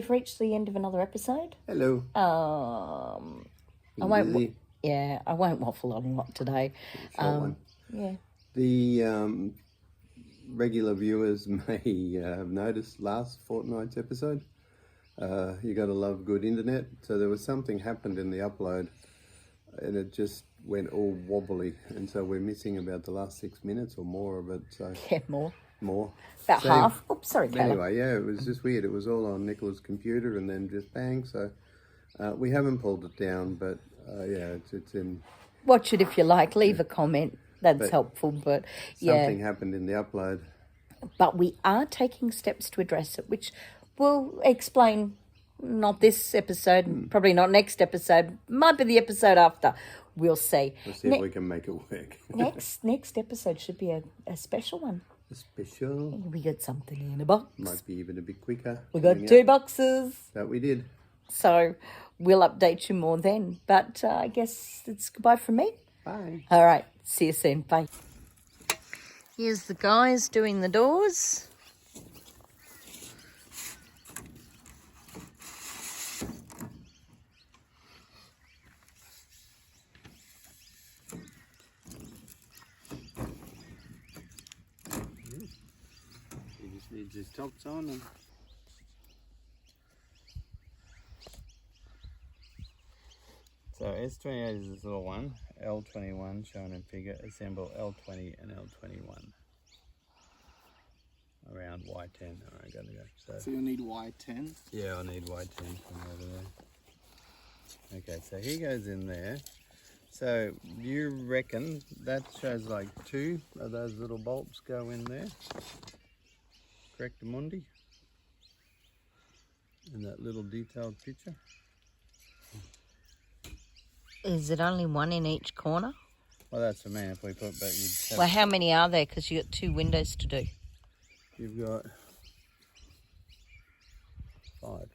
we've reached the end of another episode. Hello. I won't. Yeah, I won't waffle on a lot today. Short one. Yeah. The regular viewers may have noticed last fortnight's episode. You got to love good internet. So there was something happened in the upload, and it just went all wobbly, and so we're missing about the last 6 minutes or more of it. So Yeah, more. About So, half. Oops, sorry, Kayla. Anyway, yeah, it was just weird. It was all on Nicola's computer, and then just bang. So we haven't pulled it down, but yeah, it's in. Watch it if you like. Leave a comment. That's helpful. But yeah, Something happened in the upload. but we are taking steps to address it, which we'll explain. Not this episode, probably not next episode. Might be the episode after. We'll see. We'll see if we can make it work. next episode should be a special one. A special. We got something in a box. Might be even a bit quicker. We got 2 boxes. That we did. So we'll update you more then. But I guess it's goodbye from me. Bye. All right. See you soon. Bye. Here's the guys doing the doors. He just needs his tops on. And... So S28 is this little one, L21 shown in figure, assemble L20 and L21 around Y10. Alright, gotta go. So you'll need Y10? Yeah, I need Y10 from over there. Okay, so he goes in there. So you reckon that shows like 2 of those little bolts go in there? Correct, Mundi? In that little detailed picture? Is it only 1 in each corner? Well, that's what I mean. If we put back, Well, how many are there? Because you've got 2 windows to do. you've got 5.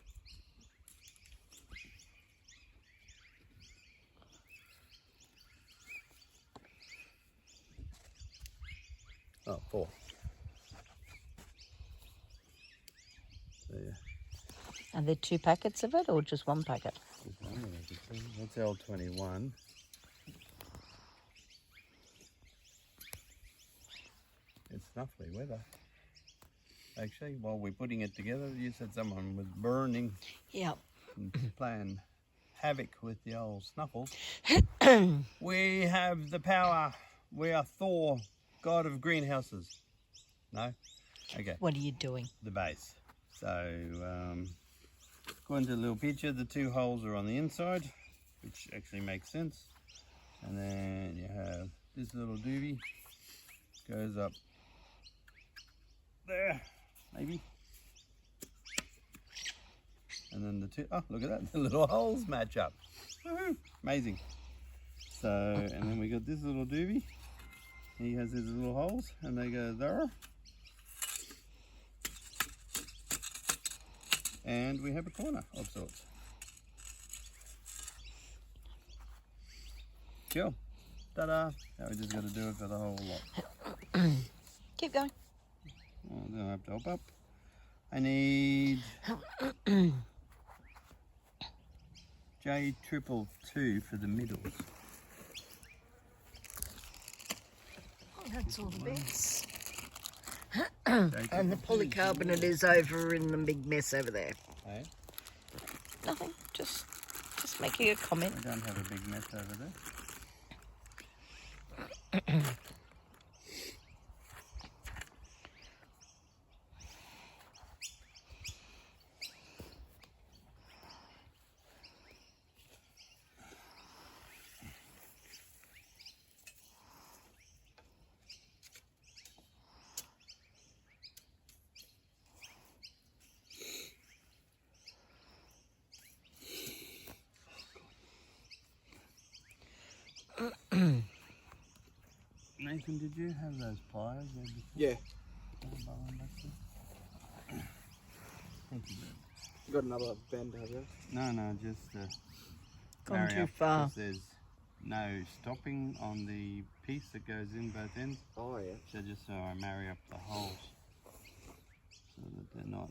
Oh, 4. So yeah. Are there 2 packets of it or just 1 packet? That's L21. It's lovely weather. Actually, while we're putting it together, you said someone was burning Yep. and playing havoc with the old snuffles. We have the power. We are Thor, god of greenhouses. No? Okay. What are you doing? The base. So, according to the little picture, the 2 holes are on the inside, which actually makes sense. And then you have this little doobie, goes up there, maybe. And then the 2, oh, look at that, the little holes match up. Woohoo, amazing. So, and then we got this little doobie. He has his little holes, and they go there. And we have a corner of sorts. Cool. Ta-da. Now we just got to do it for the whole lot. Keep going. Oh, then I have to hop up. I need J222 for the middles. Oh, that's all the bits. And the polycarbonate is over in the big mess over there. Hey? Nothing. Just making a comment. I don't have a big mess over there. Nathan, did you have those pliers there before? Yeah. Thank you. You got another bend, have you? No, just Gone marry too up, far. because there's no stopping on the piece that goes in both ends. Oh, yeah. So just so I marry up the holes so that they're not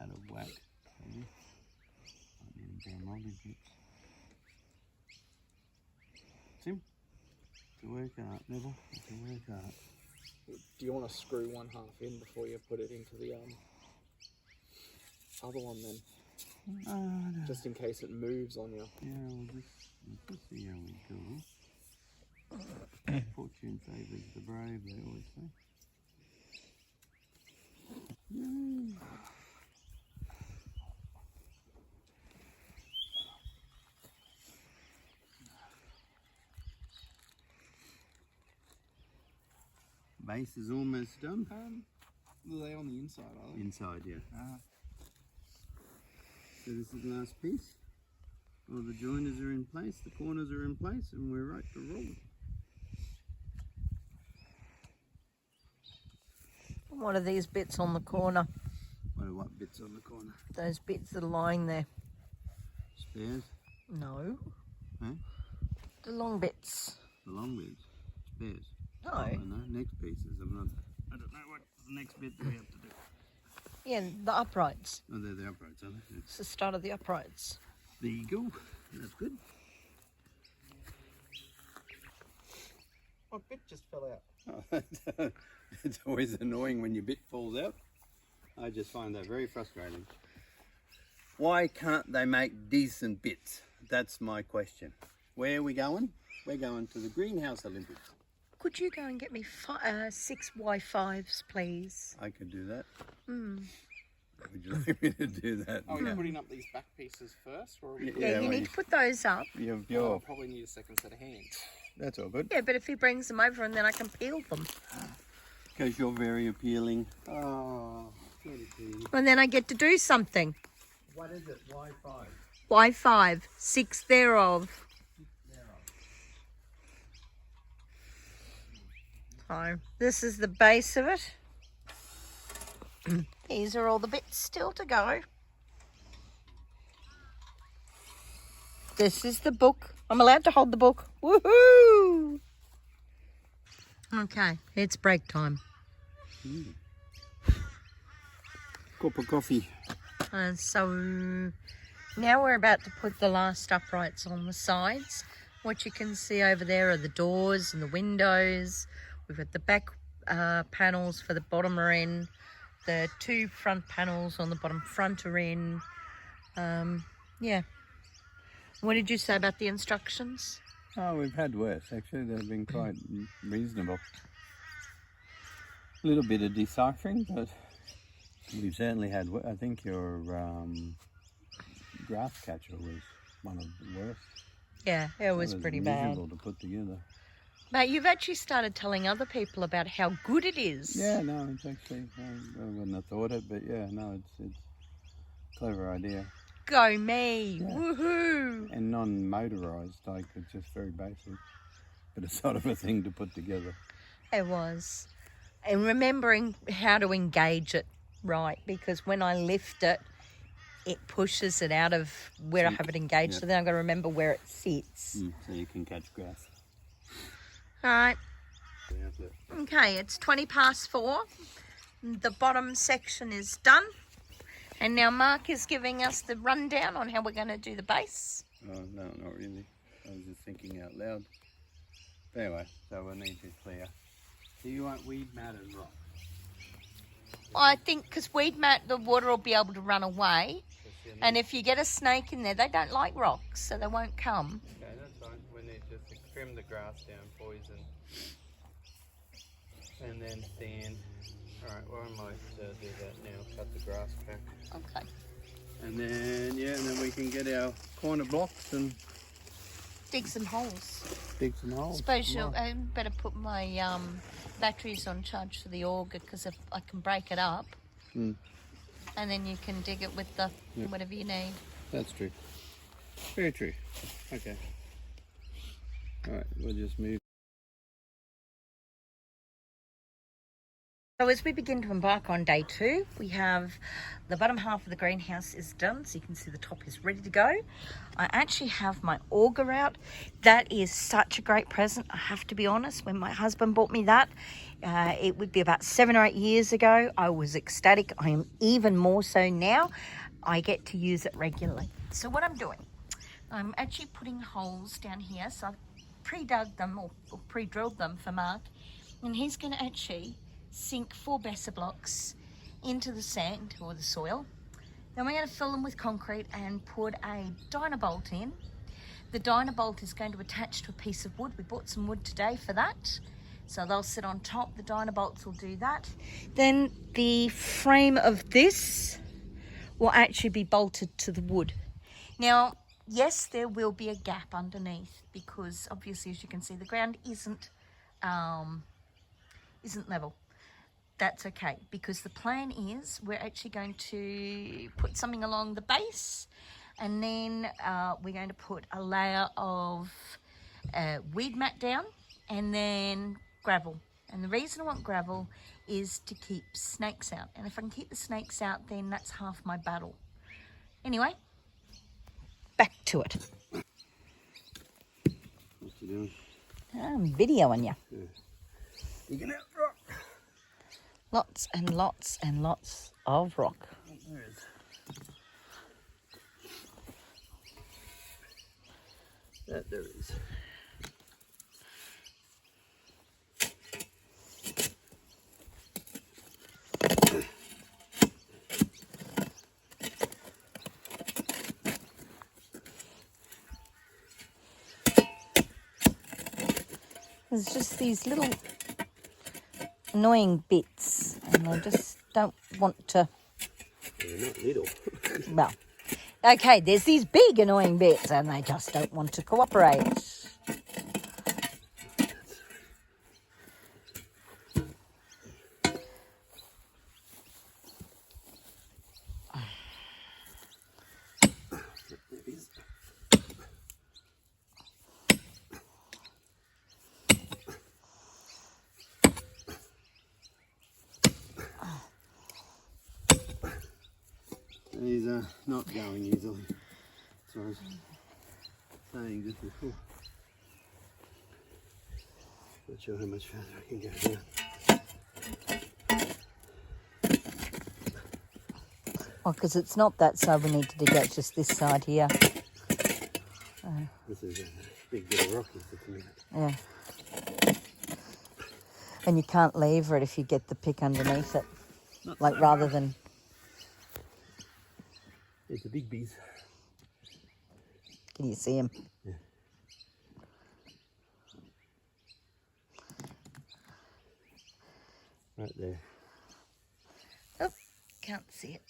out of whack. Maybe. Damn molded bits. Tim, to work out, Neville. To work out. Do you want to screw one half in before you put it into the other one then? No. Just in case it moves on you. Yeah, we'll just see how we go. Fortune favours the brave, they always say. Base is almost done. Are they on the inside, are they? Inside, yeah. Ah. So this is the last piece. All the joiners are in place, the corners are in place, and we're right to roll. What are these bits on the corner? What bits on the corner? Those bits that are lying there. Spares? No. Huh? The long bits. The long bits? Spares? No. I know, next pieces. I don't know what the next bit we have to do. Yeah, the uprights. Oh, they're the uprights, aren't they? It's the start of the uprights. There you go. That's good. My bit just fell out. Oh, it's always annoying when your bit falls out. I just find that very frustrating. Why can't they make decent bits? That's my question. Where are we going? We're going to the Greenhouse Olympics. Could you go and get me 6 Y5s, please? I could do that. Hmm. Would you like me to do that? Are we putting up these back pieces first? Or are we Yeah, you well, need to put those up. I'll probably need a second set of hands. That's all good. Yeah, but if he brings them over and then I can peel them. Because you're very appealing. Oh, And then I get to do something. what is it? Wi-Fi. Y5, 6 thereof. So this is the base of it. These are all the bits still to go. This is the book. I'm allowed to hold the book. Woohoo! Okay, it's break time. Cup of coffee. And so now we're about to put the last uprights on the sides. What you can see over there are the doors and the windows. We've got the back panels for the bottom are in. The 2 front panels on the bottom front are in. Yeah. What did you say about the instructions? Oh, we've had worse. Actually, they've been quite reasonable. A little bit of deciphering, but we've certainly had. I think your grass catcher was one of the worst. Yeah, it was pretty bad. Miserable to put together. But you've actually started telling other people about how good it is. Yeah, no, it's actually. I wouldn't have thought it, but yeah, no, it's a clever idea. Go me! Yeah. Woohoo! And non-motorised, like it's just very basic, but it's sort of a thing to put together. It was. And remembering how to engage it right, because when I lift it, it pushes it out of where I have it engaged. Yeah. So then I've got to remember where it sits. So you can catch grass. All right. Okay, it's 4:20. The bottom section is done. And now Mark is giving us the rundown on how we're going to do the base. Oh, no, not really. I was just thinking out loud. But anyway, so we'll need to clear. Do you want weed mat and rock? I think because weed mat, the water will be able to run away. And if you get a snake in there, they don't like rocks, so they won't come. Okay, that's fine. We need just to trim the grass down, poison. And then sand. Alright, well I might do that now, cut the grass back. Okay. And then, yeah, and then we can get our corner blocks and Dig some holes. dig some holes. Suppose you'll better put my batteries on charge for the auger because I can break it up. Mm. And then you can dig it with the whatever you need. That's true. Very true. Okay. Alright, we'll just move. So as we begin to embark on day 2, we have the bottom half of the greenhouse is done, so you can see the top is ready to go. I actually have my auger out. That is such a great present, I have to be honest. When my husband bought me that, It would be about 7 or 8 years ago. I was ecstatic. I am even more so now. I get to use it regularly. So what I'm doing, I'm actually putting holes down here. So I've pre-dug them or pre-drilled them for Mark. And he's going to actually sink 4 Besser blocks into the sand or the soil. Then we're going to fill them with concrete and put a Dynabolt in. The Dynabolt is going to attach to a piece of wood. We bought some wood today for that. So they'll sit on top. The Dynabolts will do that. Then the frame of this will actually be bolted to the wood. Now, yes, there will be a gap underneath because obviously, as you can see, the ground isn't level. That's okay, because the plan is we're actually going to put something along the base, and then we're going to put a layer of weed mat down and then gravel. And the reason I want gravel is to keep snakes out, and if I can keep the snakes out, then that's half my battle. Anyway, back to it. What you doing? I'm videoing you. Yeah. Digging out rock. Lots and lots and lots of rock. There it is. That there is. There's just these little annoying bits, and I just don't want to. They're not little. Well, okay, there's these big annoying bits, and they just don't want to cooperate. These are not going easily. So I was saying just before. Not sure how much further I can go down. Well, because it's not that side we need to dig out, just this side here. This is a big bit of rock at the minute. Yeah. And you can't lever it if you get the pick underneath it. Like rather than... It's a big beast. Can you see him? Yeah. Right there. Oh, can't see it.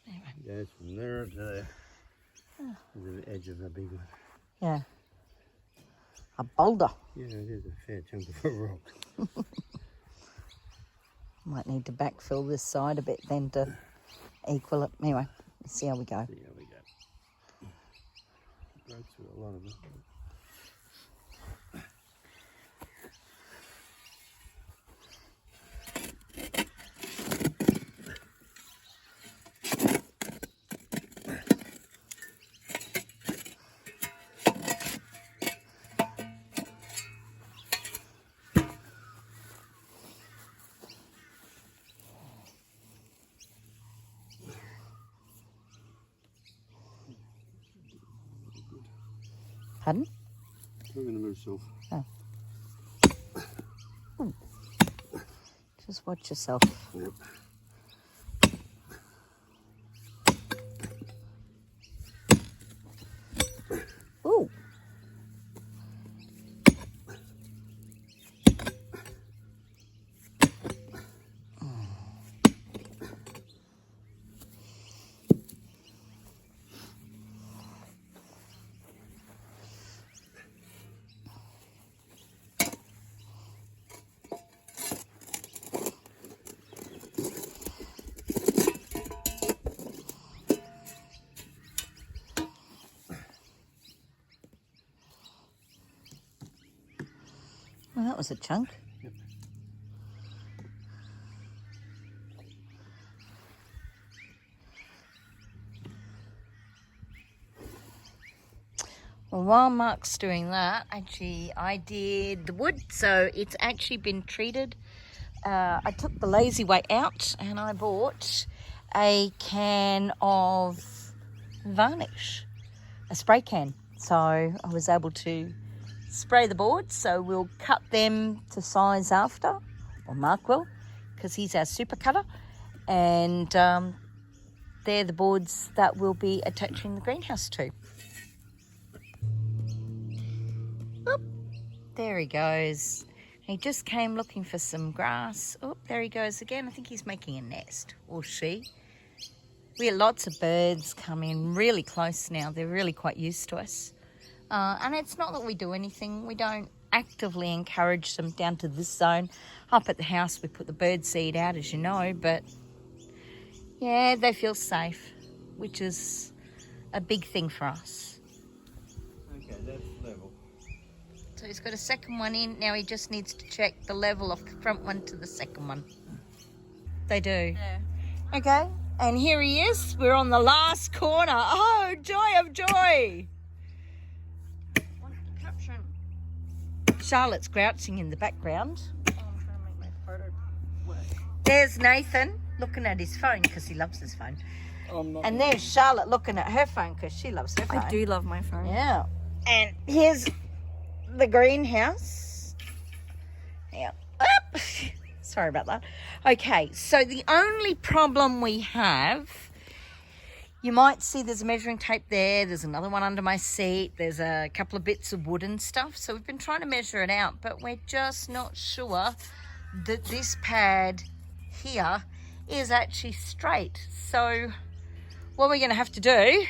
Anyway. Goes from there to there. To the edge of a big one. Yeah. A boulder. Yeah, it is a fair chunk of a rock. Might need to backfill this side a bit then to equal it. Anyway, let's see how we go. See how we go. Broke through a lot of it. Pardon? Talking to myself. Oh. Ooh. Just watch yourself. Yep. Ooh. Well, that was a chunk. Yep. Well, while Mark's doing that, actually, I did the wood, so it's actually been treated. I took the lazy weight out and I bought a can of varnish, a spray can. So I was able to spray the boards, so we'll cut them to size after, or Mark will, because he's our super cutter. And they're the boards that we'll be attaching the greenhouse to. Oop, there he goes. He just came looking for some grass. Oh, there he goes again. I think he's making a nest, or she. We get lots of birds come in really close now. They're really quite used to us. And it's not that we do anything. We don't actively encourage them down to this zone. Up at the house, we put the bird seed out, as you know, but yeah, they feel safe, which is a big thing for us. Okay, that's level. So he's got a second one in. Now he just needs to check the level of the front one to the second one. They do. Yeah. Okay, and here he is. We're on the last corner. Oh, joy of joy. What's the caption? Charlotte's grouching in the background. Oh, I'm trying to make my photo work. There's Nathan looking at his phone because he loves his phone. And there's Charlotte looking at her phone because she loves her phone. I do love my phone. Yeah. And here's the greenhouse. Yeah. Sorry about that. Okay, so the only problem we have, you might see there's a measuring tape there. There's another one under my seat. There's a couple of bits of wood and stuff. So we've been trying to measure it out, but we're just not sure that this pad here is actually straight. So what we're going to have to do,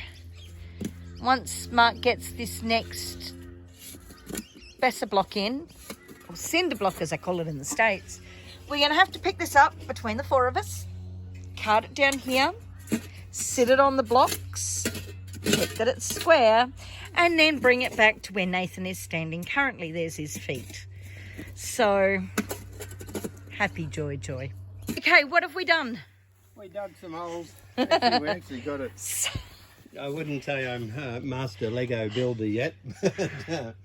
once Mark gets this next Besser block in, or cinder block as I call it in the States, we're going to have to pick this up between the four of us, cart it down here, sit it on the blocks, check that it's square, and then bring it back to where Nathan is standing currently. There's his feet. So, happy joy, joy. Okay, what have we done? We dug some holes. Actually, we actually got it. I wouldn't say I'm master Lego builder yet.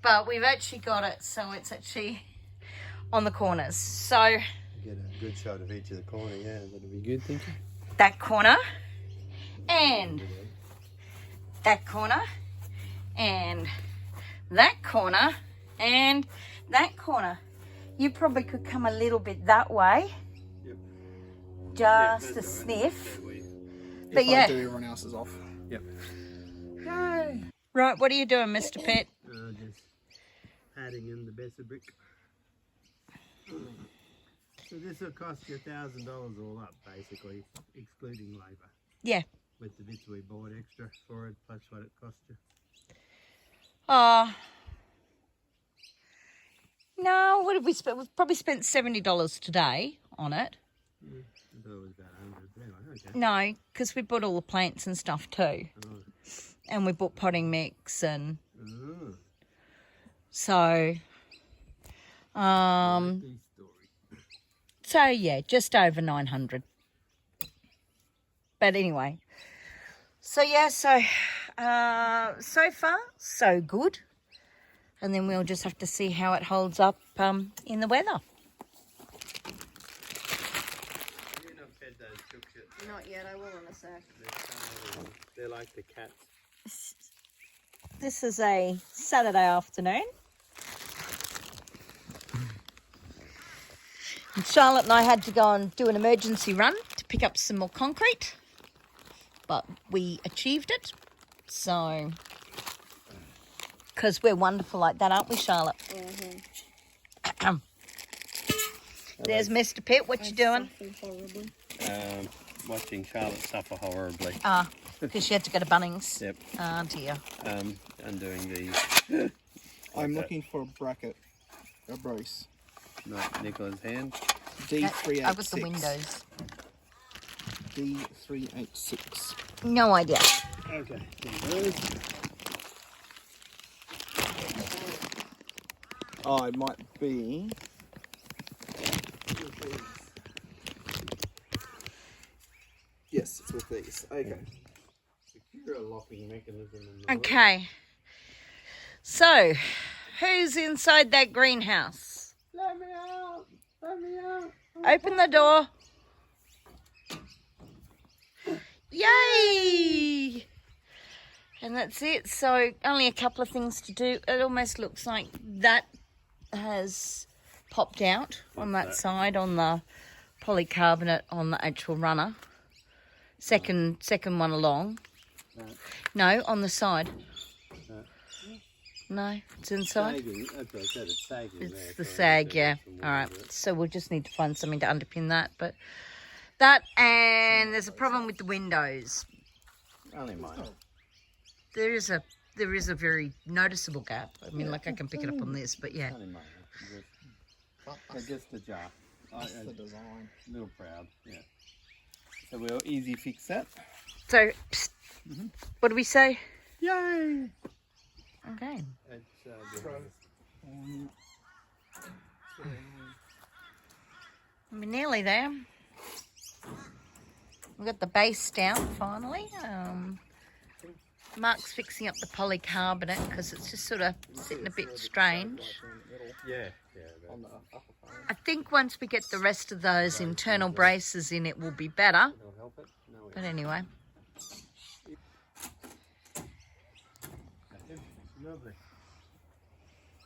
But we've actually got it, so it's actually on the corners. So Get a good shot of each of the corner, yeah, that'd be good, thank you. that corner, and that corner, and that corner, and that corner. You probably could come a little bit that way, Yep. just Yeah, a sniff. If But yeah. I do, everyone else is off. Yep. Right, what are you doing, Mr. Pet? Just adding in the Besser brick. So this will cost you $1,000 all up, basically, excluding labour. Yeah. With the bits we bought extra for it, plus what it cost you. No, what have we spent? We've probably spent $70 today on it. I thought it was about 100. Anyway, okay. No, because we bought all the plants and stuff too. Oh. And we bought potting mix and Oh. so This story. so yeah, just over 900. But anyway, so yeah, so far so good, and then we'll just have to see how it holds up in the weather. You're not fed those chooks yet. Not yet, I will in a sec. They're like the cats. This is a Saturday afternoon. And Charlotte and I had to go and do an emergency run to pick up some more concrete. But we achieved it. So, because we're wonderful like that, aren't we, Charlotte? Mm-hmm. There's Mr. Pitt. What you doing? Horribly. Watching Charlotte suffer horribly. Because she had to go to Bunnings. Yep. Oh, dear. Undoing these. I'm looking for a bracket, a brace. Not Nicola's hand. D386. I was the windows. D386. No idea. Okay. There Oh, it might be. Yes, it's with these. Okay. Secure a locking mechanism. In the Okay. So, who's inside that greenhouse? Let me out! Let me out! Open the door. Yay! And that's it. So, only a couple of things to do. It almost looks like that has popped out on that side on the polycarbonate on the actual runner. Second one along. No, on the side. No, it's inside. Sagging. That's what I said. It's sagging. It's the sag, yeah. All right. So we'll just need to find something to underpin that. But that, and there's a problem with the windows. Only mine. There is a very noticeable gap. I mean, like I can pick it up on this, but yeah. Only mine. Just a jar. That's the design. A little proud. Yeah. So we'll easy fix that. So, what do we say? Yay! Okay. We're nearly there. We've got the base down finally. Mark's fixing up the polycarbonate because it's just sort of sitting a bit strange. Yeah. On the upper part. I think once we get the rest of those internal braces in, it will be better. It'll help it. No, But anyway. lovely.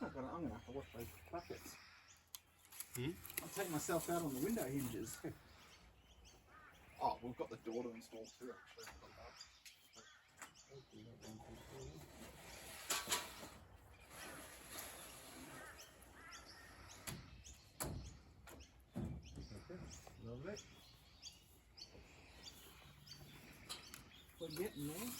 I'm going to have to wash those buckets. Hmm? I'll take myself out on the window hinges. Oh, we've got the door to install too, actually. Lovely. We're getting there.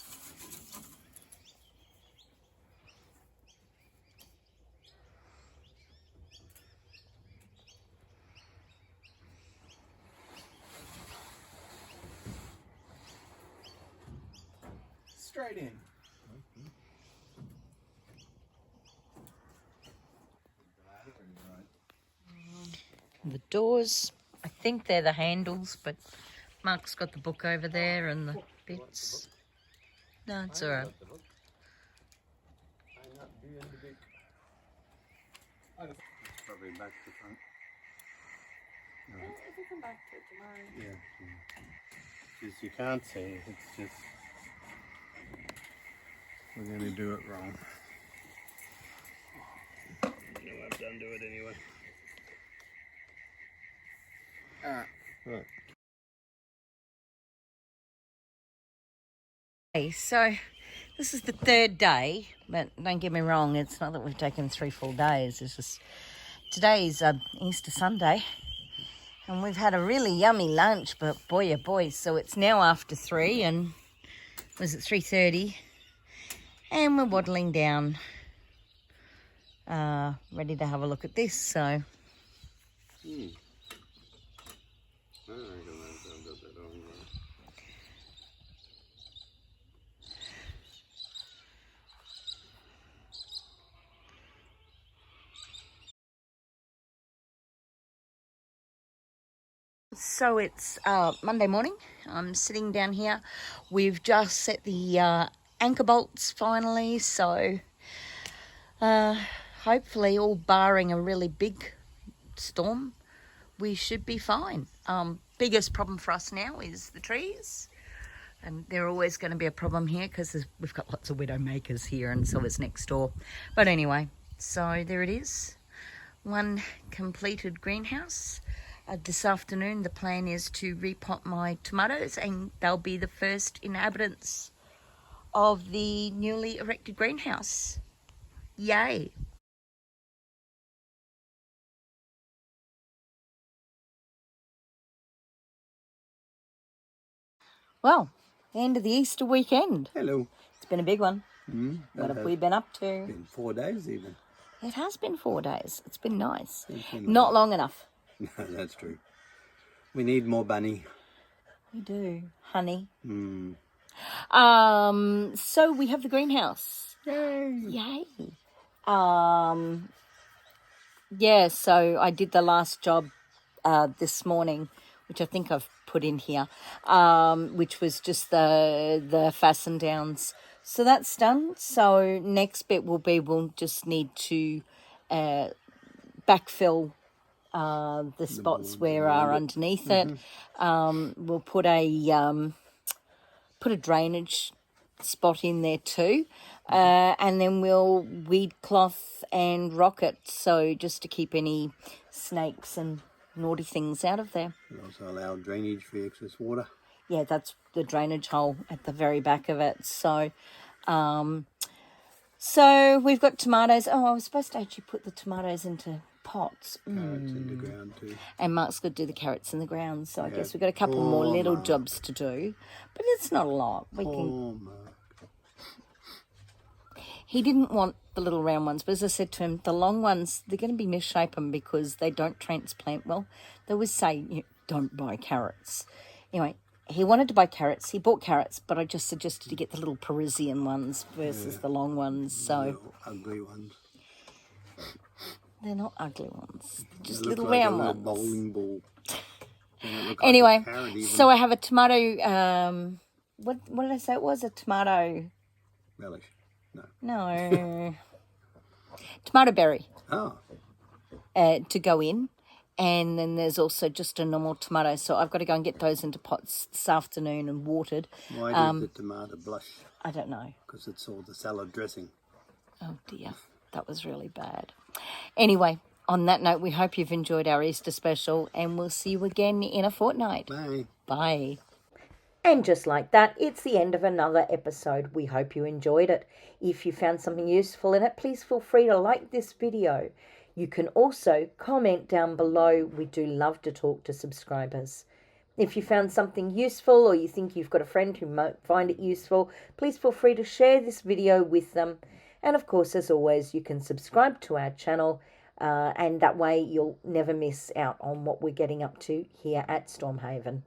Straight in. The doors, I think they're the handles, but Mark's got the book over there and the bits. No, it's all right. Probably back to front. No. If we come back to it tomorrow. Yeah. Because you can't see, it's just we're going to do it wrong. You know, I've done do it anyway. Right. Okay, so this is the third day, but don't get me wrong, it's not that we've taken 3 full days. It's just today's Easter Sunday, and we've had a really yummy lunch, but boy, oh boy, so it's now after 3, and was it 3:30? And we're waddling down, ready to have a look at this, so. I reckon I've got that on right. So it's Monday morning. I'm sitting down here. We've just set the anchor bolts finally, so hopefully, all barring a really big storm, we should be fine. Biggest problem for us now is the trees, and they're always going to be a problem here because we've got lots of widow makers here, and so it's next door. But anyway, so there it is. One completed greenhouse. This afternoon, the plan is to repot my tomatoes, and they'll be the first inhabitants of the newly erected greenhouse. Yay! Well, end of the Easter weekend. Hello. It's been a big one. That What have has we been up to? been 4 days even. It has been 4 days. It's been nice. It's been Not long enough. No, that's true. We need more bunny. We do, honey. Mm. So we have the greenhouse. Yay! Yay. Yeah, so I did the last job this morning, which I think I've put in here, which was just the fasten downs So that's done. So next bit will be we'll just need to backfill the spots where are underneath it. We'll put a drainage spot in there too, and then we'll weed cloth and rock it, so just to keep any snakes and naughty things out of there. We also allow drainage for excess water. Yeah, that's the drainage hole at the very back of it. So so we've got tomatoes. Oh, I was supposed to actually put the tomatoes into pots. Carrots in the ground too. And Mark's got to do the carrots in the ground. So I guess we've got a couple more little jobs to do. But it's not a lot. We can. He didn't want the little round ones. But as I said to him, the long ones, they're going to be misshapen because they don't transplant well. They always say, don't buy carrots. Anyway, he wanted to buy carrots. He bought carrots, but I just suggested to get the little Parisian ones versus the long ones. So Little ugly ones. they're not ugly ones. They're just They look little like round a little ones. bowling ball. They don't look like Anyway, a carrot even. so I have a tomato. What did I say it was? A tomato. Relish. No. No. Tomato berry Oh. to go in. And then there's also just a normal tomato. So I've got to go and get those into pots this afternoon and watered. Why did the tomato blush? I don't know. Because it's all the salad dressing. Oh dear, that was really bad. Anyway, on that note, we hope you've enjoyed our Easter special and we'll see you again in a fortnight. Bye. Bye. And just like that, it's the end of another episode. We hope you enjoyed it. If you found something useful in it, please feel free to like this video. You can also comment down below. We do love to talk to subscribers. If you found something useful or you think you've got a friend who might find it useful, please feel free to share this video with them. And of course, as always, you can subscribe to our channel and that way you'll never miss out on what we're getting up to here at Stormhaven.